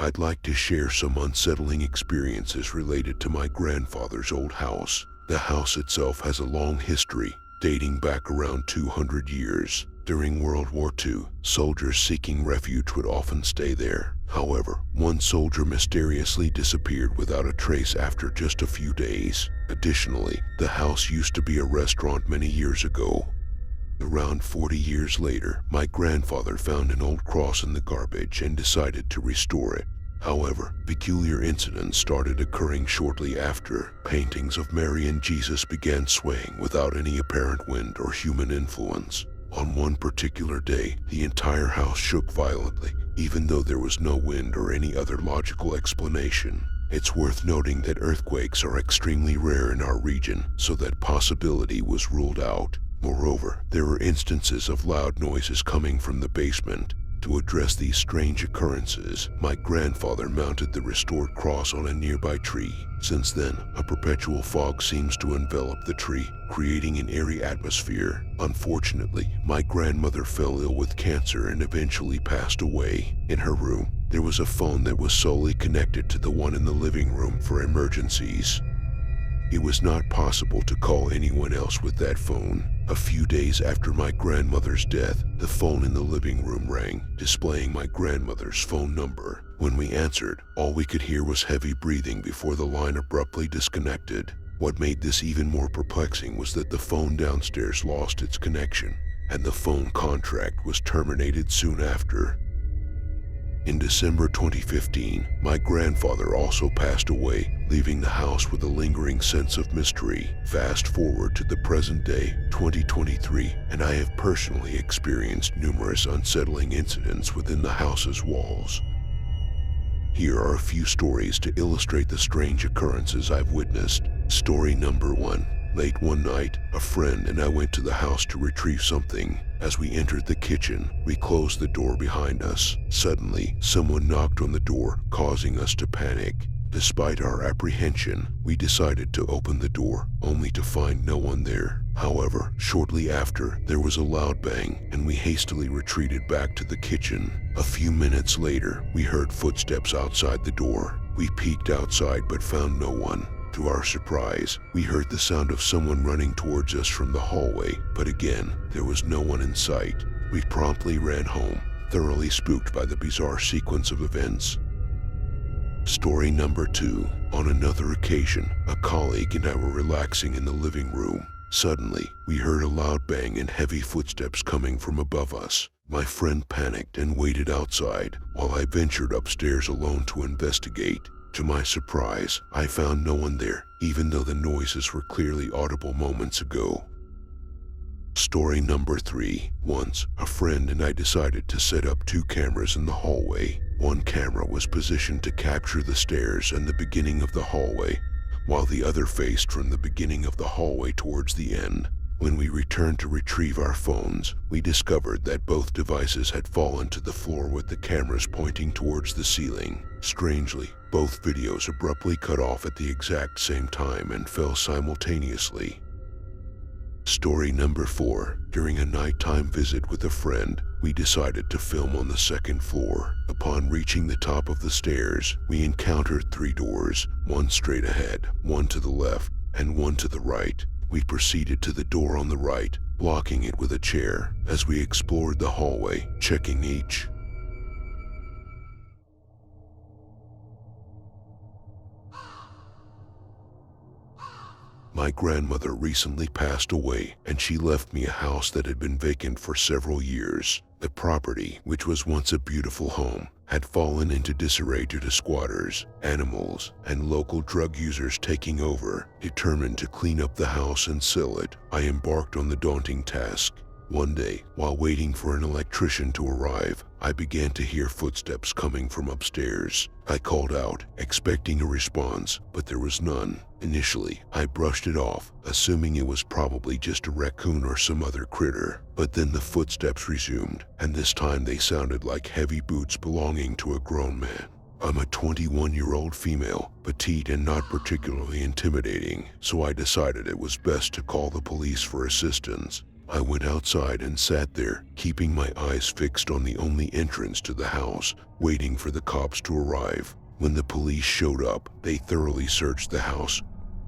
I'd like to share some unsettling experiences related to my grandfather's old house. The house itself has a long history, dating back around 200 years. During World War II, soldiers seeking refuge would often stay there. However, one soldier mysteriously disappeared without a trace after just a few days. Additionally, the house used to be a restaurant many years ago. Around 40 years later, my grandfather found an old cross in the garbage and decided to restore it. However, peculiar incidents started occurring shortly after. Paintings of Mary and Jesus began swaying without any apparent wind or human influence. On one particular day, the entire house shook violently, even though there was no wind or any other logical explanation. It's worth noting that earthquakes are extremely rare in our region, so that possibility was ruled out. Moreover, there were instances of loud noises coming from the basement. To address these strange occurrences, my grandfather mounted the restored cross on a nearby tree. Since then, a perpetual fog seems to envelop the tree, creating an eerie atmosphere. Unfortunately, my grandmother fell ill with cancer and eventually passed away. In her room, there was a phone that was solely connected to the one in the living room for emergencies. It was not possible to call anyone else with that phone. A few days after my grandmother's death, the phone in the living room rang, displaying my grandmother's phone number. When we answered, all we could hear was heavy breathing before the line abruptly disconnected. What made this even more perplexing was that the phone downstairs lost its connection, and the phone contract was terminated soon after. In December 2015, my grandfather also passed away, leaving the house with a lingering sense of mystery. Fast forward to the present day, 2023, and I have personally experienced numerous unsettling incidents within the house's walls. Here are a few stories to illustrate the strange occurrences I've witnessed. Story number 1. Late one night, a friend and I went to the house to retrieve something. As we entered the kitchen, we closed the door behind us. Suddenly, someone knocked on the door, causing us to panic. Despite our apprehension, we decided to open the door, only to find no one there. However, shortly after, there was a loud bang, and we hastily retreated back to the kitchen. A few minutes later, we heard footsteps outside the door. We peeked outside but found no one. To our surprise, we heard the sound of someone running towards us from the hallway, but again, there was no one in sight. We promptly ran home, thoroughly spooked by the bizarre sequence of events. Story number 2. On another occasion, a colleague and I were relaxing in the living room. Suddenly, we heard a loud bang and heavy footsteps coming from above us. My friend panicked and waited outside, while I ventured upstairs alone to investigate. To my surprise, I found no one there, even though the noises were clearly audible moments ago. Story number 3. Once, a friend and I decided to set up 2 cameras in the hallway. One camera was positioned to capture the stairs and the beginning of the hallway, while the other faced from the beginning of the hallway towards the end. When we returned to retrieve our phones, we discovered that both devices had fallen to the floor with the cameras pointing towards the ceiling. Strangely, both videos abruptly cut off at the exact same time and fell simultaneously. Story number 4. During a nighttime visit with a friend, we decided to film on the 2nd floor. Upon reaching the top of the stairs, we encountered 3 doors, one straight ahead, one to the left, and one to the right. We proceeded to the door on the right, blocking it with a chair. As we explored the hallway, checking each My grandmother recently passed away, and she left me a house that had been vacant for several years. The property, which was once a beautiful home, had fallen into disarray due to squatters, animals, and local drug users taking over. Determined to clean up the house and sell it, I embarked on the daunting task. One day, while waiting for an electrician to arrive, I began to hear footsteps coming from upstairs. I called out, expecting a response, but there was none. Initially, I brushed it off, assuming it was probably just a raccoon or some other critter. But then the footsteps resumed, and this time they sounded like heavy boots belonging to a grown man. I'm a 21-year-old female, petite and not particularly intimidating, so I decided it was best to call the police for assistance. I went outside and sat there, keeping my eyes fixed on the only entrance to the house, waiting for the cops to arrive. When the police showed up, they thoroughly searched the house,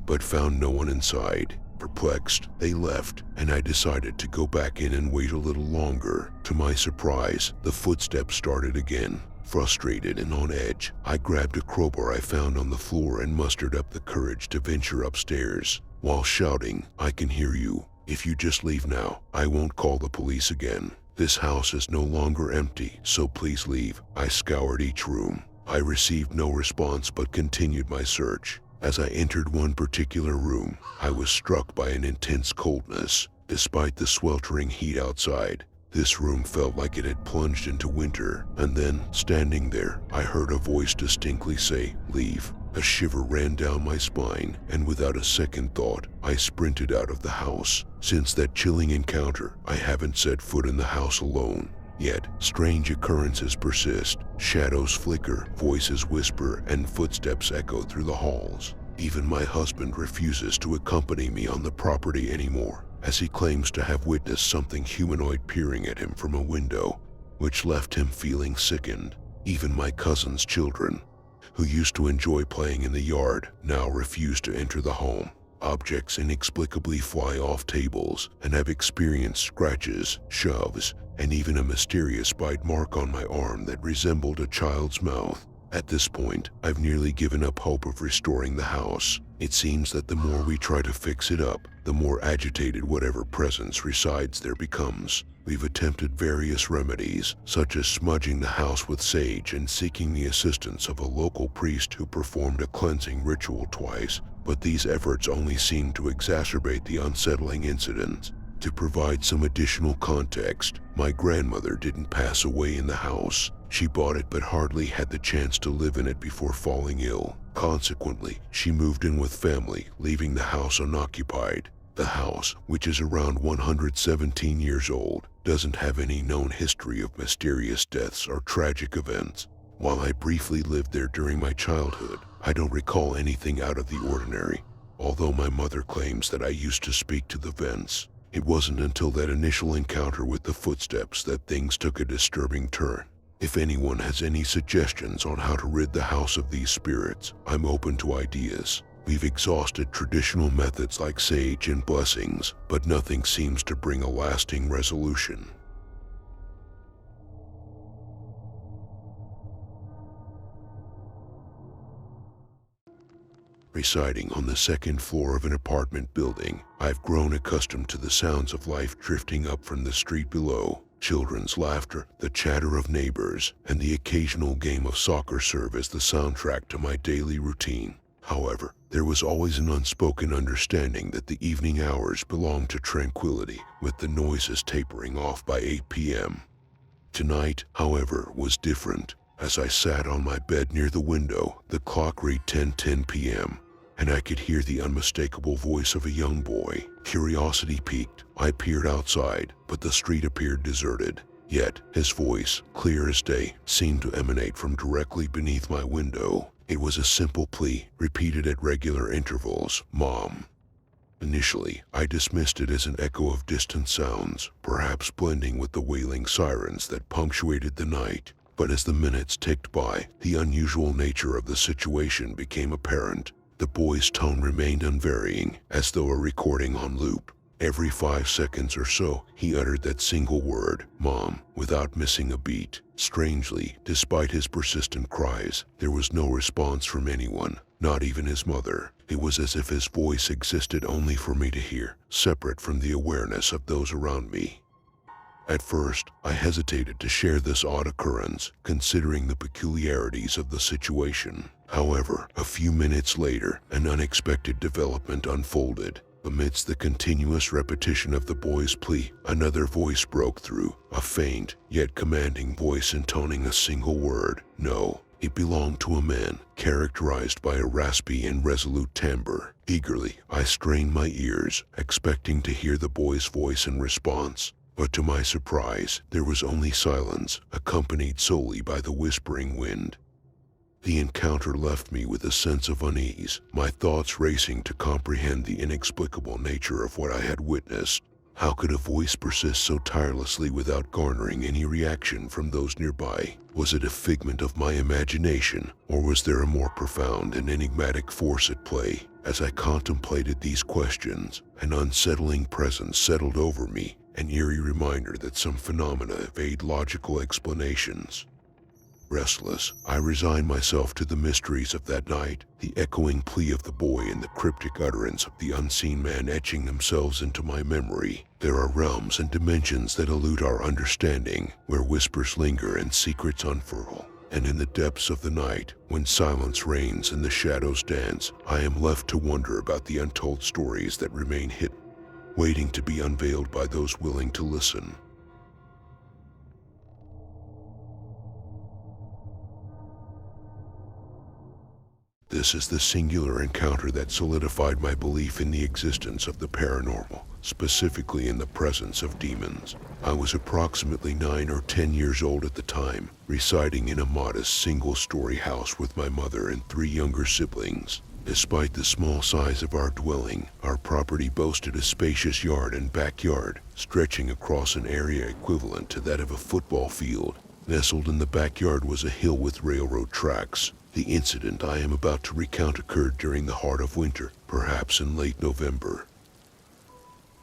but found no one inside. Perplexed, they left, and I decided to go back in and wait a little longer. To my surprise, the footsteps started again. Frustrated and on edge, I grabbed a crowbar I found on the floor and mustered up the courage to venture upstairs, while shouting, "I can hear you. If you just leave now, I won't call the police again. This house is no longer empty, so please leave." I scoured each room. I received no response but continued my search. As I entered one particular room, I was struck by an intense coldness. Despite the sweltering heat outside, this room felt like it had plunged into winter. And then, standing there, I heard a voice distinctly say, "Leave." A shiver ran down my spine, and without a second thought, I sprinted out of the house. Since that chilling encounter, I haven't set foot in the house alone. Yet, strange occurrences persist. Shadows flicker, voices whisper, and footsteps echo through the halls. Even my husband refuses to accompany me on the property anymore, as he claims to have witnessed something humanoid peering at him from a window, which left him feeling sickened. Even my cousin's children, who used to enjoy playing in the yard, now refuse to enter the home. Objects inexplicably fly off tables, and I've experienced scratches, shoves, and even a mysterious bite mark on my arm that resembled a child's mouth. At this point, I've nearly given up hope of restoring the house. It seems that the more we try to fix it up, the more agitated whatever presence resides there becomes. We've attempted various remedies, such as smudging the house with sage and seeking the assistance of a local priest who performed a cleansing ritual twice, but these efforts only seem to exacerbate the unsettling incidents. To provide some additional context, my grandmother didn't pass away in the house. She bought it but hardly had the chance to live in it before falling ill. Consequently, she moved in with family, leaving the house unoccupied. The house, which is around 117 years old, doesn't have any known history of mysterious deaths or tragic events. While I briefly lived there during my childhood, I don't recall anything out of the ordinary, although my mother claims that I used to speak to the vents. It wasn't until that initial encounter with the footsteps that things took a disturbing turn. If anyone has any suggestions on how to rid the house of these spirits, I'm open to ideas. We've exhausted traditional methods like sage and blessings, but nothing seems to bring a lasting resolution. Residing on the second floor of an apartment building, I've grown accustomed to the sounds of life drifting up from the street below. Children's laughter, the chatter of neighbors, and the occasional game of soccer serve as the soundtrack to my daily routine. However, there was always an unspoken understanding that the evening hours belonged to tranquility, with the noises tapering off by 8 p.m. Tonight, however, was different. As I sat on my bed near the window, the clock read 10:10 p.m., and I could hear the unmistakable voice of a young boy. Curiosity piqued, I peered outside, but the street appeared deserted. Yet, his voice, clear as day, seemed to emanate from directly beneath my window. It was a simple plea, repeated at regular intervals, "Mom." Initially, I dismissed it as an echo of distant sounds, perhaps blending with the wailing sirens that punctuated the night. But as the minutes ticked by, the unusual nature of the situation became apparent. The boy's tone remained unvarying, as though a recording on loop. Every 5 seconds or so, he uttered that single word, "Mom," without missing a beat. Strangely, despite his persistent cries, there was no response from anyone, not even his mother. It was as if his voice existed only for me to hear, separate from the awareness of those around me. At first, I hesitated to share this odd occurrence, considering the peculiarities of the situation. However, a few minutes later, an unexpected development unfolded. Amidst the continuous repetition of the boy's plea, another voice broke through, a faint, yet commanding voice intoning a single word, "No." It belonged to a man, characterized by a raspy and resolute timbre. Eagerly, I strained my ears, expecting to hear the boy's voice in response. But to my surprise, there was only silence, accompanied solely by the whispering wind. The encounter left me with a sense of unease, my thoughts racing to comprehend the inexplicable nature of what I had witnessed. How could a voice persist so tirelessly without garnering any reaction from those nearby? Was it a figment of my imagination, or was there a more profound and enigmatic force at play? As I contemplated these questions, an unsettling presence settled over me, an eerie reminder that some phenomena evade logical explanations. Restless, I resigned myself to the mysteries of that night, the echoing plea of the boy and the cryptic utterance of the unseen man etching themselves into my memory. There are realms and dimensions that elude our understanding, where whispers linger and secrets unfurl. And in the depths of the night, when silence reigns and the shadows dance, I am left to wonder about the untold stories that remain hidden, waiting to be unveiled by those willing to listen. This is the singular encounter that solidified my belief in the existence of the paranormal, specifically in the presence of demons. I was approximately 9 or 10 years old at the time, residing in a modest single-story house with my mother and 3 younger siblings. Despite the small size of our dwelling, our property boasted a spacious yard and backyard, stretching across an area equivalent to that of a football field. Nestled in the backyard was a hill with railroad tracks. The incident I am about to recount occurred during the heart of winter, perhaps in late November.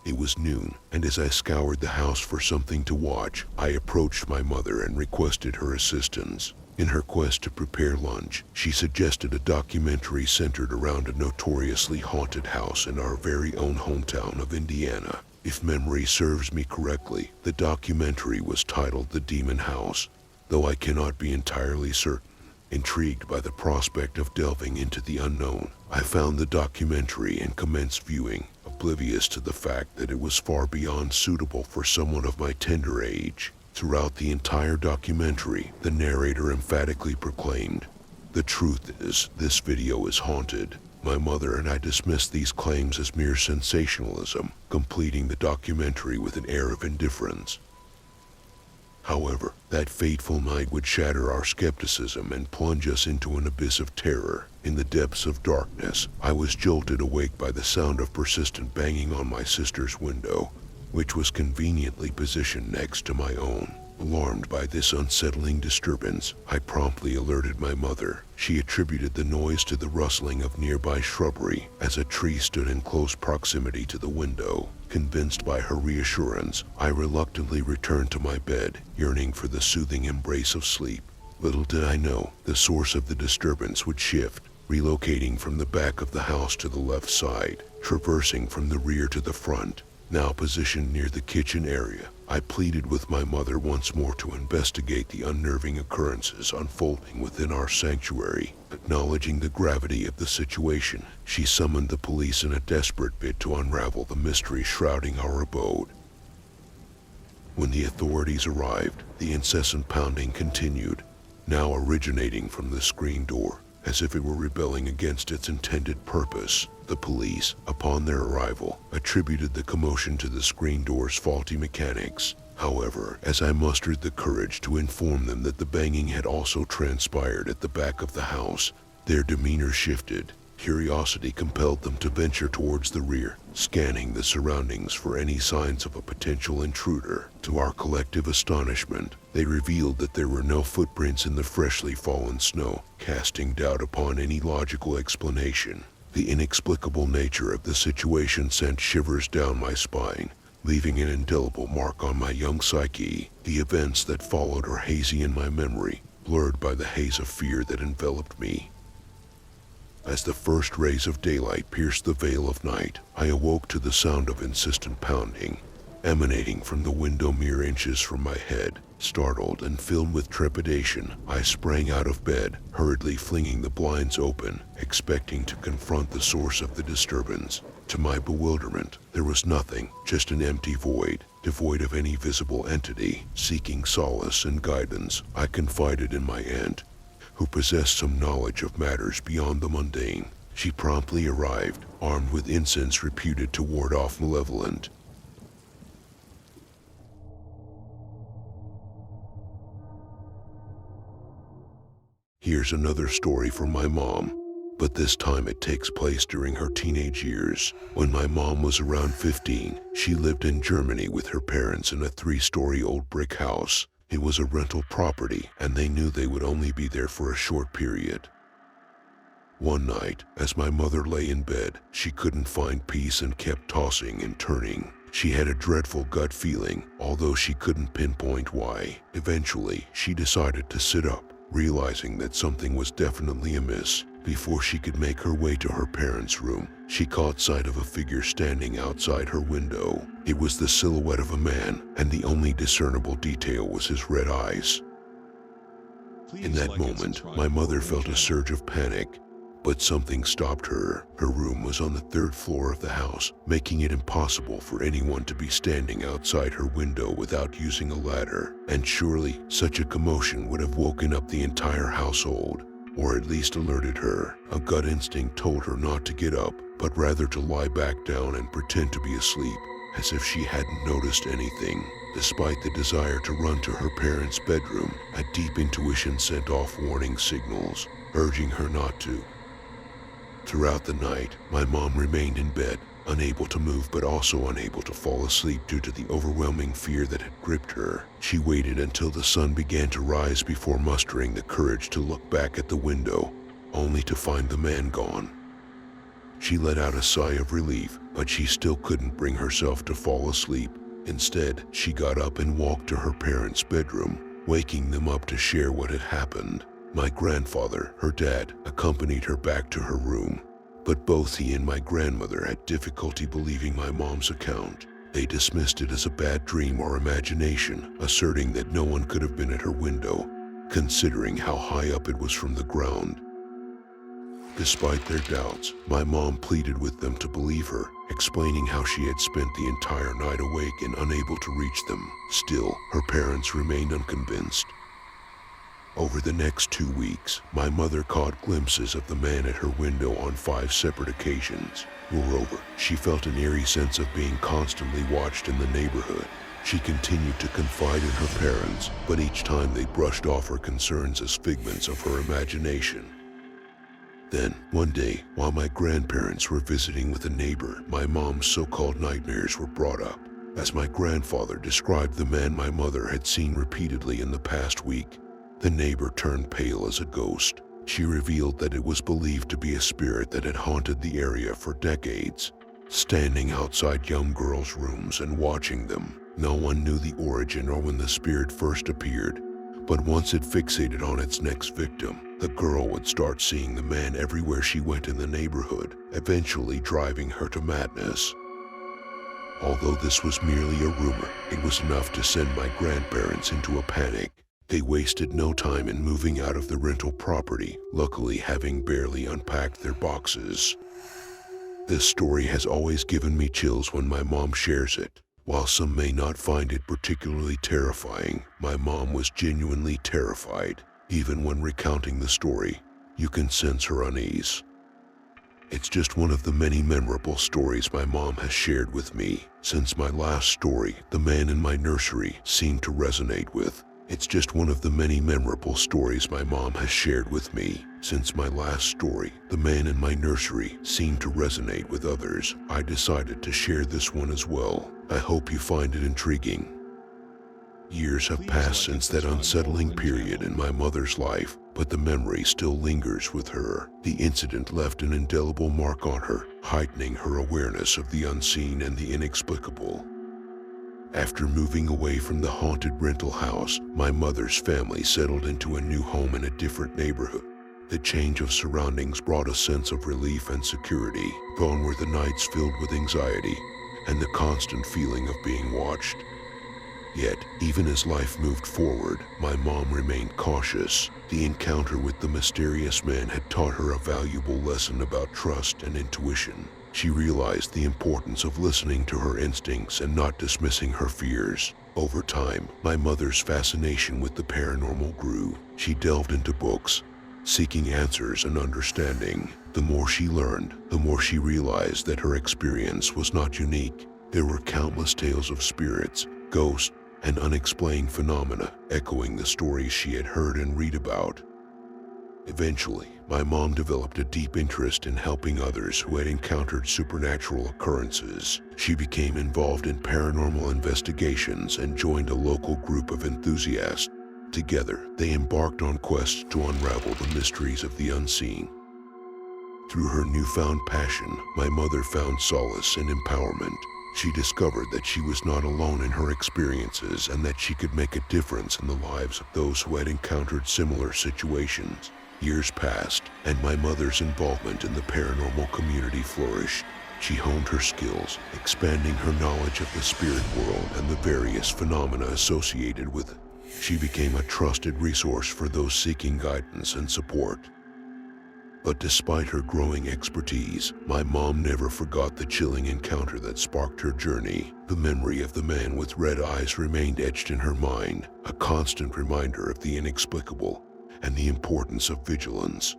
It was noon, and as I scoured the house for something to watch, I approached my mother and requested her assistance. In her quest to prepare lunch, she suggested a documentary centered around a notoriously haunted house in our very own hometown of Indiana. If memory serves me correctly, the documentary was titled The Demon House, though I cannot be entirely certain. Intrigued by the prospect of delving into the unknown, I found the documentary and commenced viewing, oblivious to the fact that it was far beyond suitable for someone of my tender age. Throughout the entire documentary, the narrator emphatically proclaimed, "The truth is, this video is haunted." My mother and I dismissed these claims as mere sensationalism, completing the documentary with an air of indifference. However, that fateful night would shatter our skepticism and plunge us into an abyss of terror. In the depths of darkness, I was jolted awake by the sound of persistent banging on my sister's window, which was conveniently positioned next to my own. Alarmed by this unsettling disturbance, I promptly alerted my mother. She attributed the noise to the rustling of nearby shrubbery, as a tree stood in close proximity to the window. Convinced by her reassurance, I reluctantly returned to my bed, yearning for the soothing embrace of sleep. Little did I know, the source of the disturbance would shift, relocating from the back of the house to the left side, traversing from the rear to the front. Now positioned near the kitchen area, I pleaded with my mother once more to investigate the unnerving occurrences unfolding within our sanctuary. Acknowledging the gravity of the situation, she summoned the police in a desperate bid to unravel the mystery shrouding our abode. When the authorities arrived, the incessant pounding continued, now originating from the screen door, as if it were rebelling against its intended purpose. The police, upon their arrival, attributed the commotion to the screen door's faulty mechanics. However, as I mustered the courage to inform them that the banging had also transpired at the back of the house, their demeanor shifted. Curiosity compelled them to venture towards the rear, scanning the surroundings for any signs of a potential intruder. To our collective astonishment, they revealed that there were no footprints in the freshly fallen snow, casting doubt upon any logical explanation. The inexplicable nature of the situation sent shivers down my spine, leaving an indelible mark on my young psyche. The events that followed are hazy in my memory, blurred by the haze of fear that enveloped me. As the first rays of daylight pierced the veil of night, I awoke to the sound of insistent pounding, emanating from the window mere inches from my head. Startled and filled with trepidation, I sprang out of bed, hurriedly flinging the blinds open, expecting to confront the source of the disturbance. To my bewilderment, there was nothing, just an empty void, devoid of any visible entity. Seeking solace and guidance, I confided in my aunt, who possessed some knowledge of matters beyond the mundane. She promptly arrived, armed with incense reputed to ward off malevolent. Here's another story from my mom. but this time it takes place during her teenage years. When my mom was around 15, she lived in Germany with her parents in a 3-story old brick house. It was a rental property, and they knew they would only be there for a short period. One night, as my mother lay in bed, she couldn't find peace and kept tossing and turning. She had a dreadful gut feeling, although she couldn't pinpoint why. Eventually, she decided to sit up, realizing that something was definitely amiss. Before she could make her way to her parents' room, she caught sight of a figure standing outside her window. It was the silhouette of a man, and the only discernible detail was his red eyes. In that moment, my mother felt a surge of panic, but something stopped her. Her room was on the 3rd floor of the house, making it impossible for anyone to be standing outside her window without using a ladder. And surely, such a commotion would have woken up the entire household, or at least alerted her. A gut instinct told her not to get up, but rather to lie back down and pretend to be asleep, as if she hadn't noticed anything. Despite the desire to run to her parents' bedroom, a deep intuition sent off warning signals, urging her not to. Throughout the night, my mom remained in bed, unable to move but also unable to fall asleep due to the overwhelming fear that had gripped her. She waited until the sun began to rise before mustering the courage to look back at the window, only to find the man gone. She let out a sigh of relief, but she still couldn't bring herself to fall asleep. Instead, she got up and walked to her parents' bedroom, waking them up to share what had happened. My grandfather, her dad, accompanied her back to her room, but both he and my grandmother had difficulty believing my mom's account. They dismissed it as a bad dream or imagination, asserting that no one could have been at her window, considering how high up it was from the ground. Despite their doubts, my mom pleaded with them to believe her, explaining how she had spent the entire night awake and unable to reach them. Still, her parents remained unconvinced. Over the next 2 weeks, my mother caught glimpses of the man at her window on 5 separate occasions. Moreover, she felt an eerie sense of being constantly watched in the neighborhood. She continued to confide in her parents, but each time they brushed off her concerns as figments of her imagination. Then, one day, while my grandparents were visiting with a neighbor, my mom's so-called nightmares were brought up. As my grandfather described the man my mother had seen repeatedly in the past week, the neighbor turned pale as a ghost. She revealed that it was believed to be a spirit that had haunted the area for decades, standing outside young girls' rooms and watching them. No one knew the origin or when the spirit first appeared, but once it fixated on its next victim, the girl would start seeing the man everywhere she went in the neighborhood, eventually driving her to madness. Although this was merely a rumor, it was enough to send my grandparents into a panic. They wasted no time in moving out of the rental property, luckily having barely unpacked their boxes. This story has always given me chills when my mom shares it. While some may not find it particularly terrifying, my mom was genuinely terrified. Even when recounting the story, you can sense her unease. It's just one of the many memorable stories my mom has shared with me. Since my last story, the man in my nursery seemed to resonate with. It's just one of the many memorable stories my mom has shared with me. Since my last story, the man in my nursery seemed to resonate with others, I decided to share this one as well. I hope you find it intriguing. Years have passed since that unsettling period in my mother's life, but the memory still lingers with her. The incident left an indelible mark on her, heightening her awareness of the unseen and the inexplicable. After moving away from the haunted rental house, my mother's family settled into a new home in a different neighborhood. The change of surroundings brought a sense of relief and security. Gone were the nights filled with anxiety and the constant feeling of being watched. Yet, even as life moved forward, my mom remained cautious. The encounter with the mysterious man had taught her a valuable lesson about trust and intuition. She realized the importance of listening to her instincts and not dismissing her fears. Over time, my mother's fascination with the paranormal grew. She delved into books, seeking answers and understanding. The more she learned, the more she realized that her experience was not unique. There were countless tales of spirits, ghosts, and unexplained phenomena echoing the stories she had heard and read about. Eventually, my mom developed a deep interest in helping others who had encountered supernatural occurrences. She became involved in paranormal investigations and joined a local group of enthusiasts. Together, they embarked on quests to unravel the mysteries of the unseen. Through her newfound passion, my mother found solace and empowerment. She discovered that she was not alone in her experiences and that she could make a difference in the lives of those who had encountered similar situations. Years passed, and my mother's involvement in the paranormal community flourished. She honed her skills, expanding her knowledge of the spirit world and the various phenomena associated with it. She became a trusted resource for those seeking guidance and support. But despite her growing expertise, my mom never forgot the chilling encounter that sparked her journey. The memory of the man with red eyes remained etched in her mind, a constant reminder of the inexplicable and the importance of vigilance.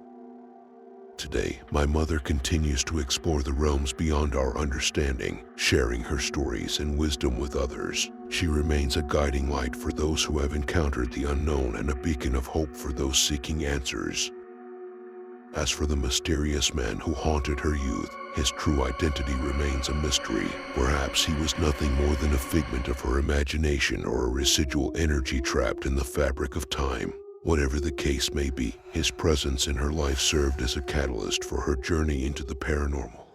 Today, my mother continues to explore the realms beyond our understanding, sharing her stories and wisdom with others. She remains a guiding light for those who have encountered the unknown and a beacon of hope for those seeking answers. As for the mysterious man who haunted her youth, his true identity remains a mystery. Perhaps he was nothing more than a figment of her imagination or a residual energy trapped in the fabric of time. Whatever the case may be, his presence in her life served as a catalyst for her journey into the paranormal.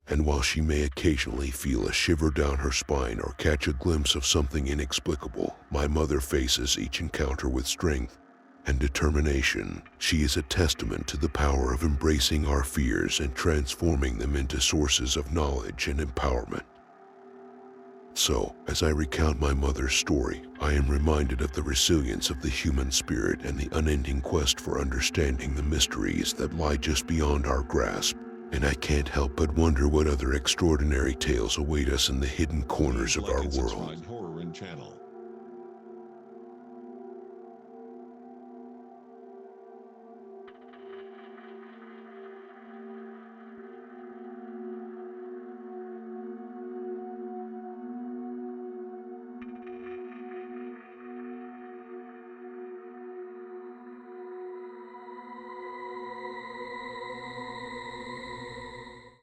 And while she may occasionally feel a shiver down her spine or catch a glimpse of something inexplicable, my mother faces each encounter with strength and determination. She is a testament to the power of embracing our fears and transforming them into sources of knowledge and empowerment. So, as I recount my mother's story, I am reminded of the resilience of the human spirit and the unending quest for understanding the mysteries that lie just beyond our grasp. And I can't help but wonder what other extraordinary tales await us in the hidden corners of our world. Horror channel.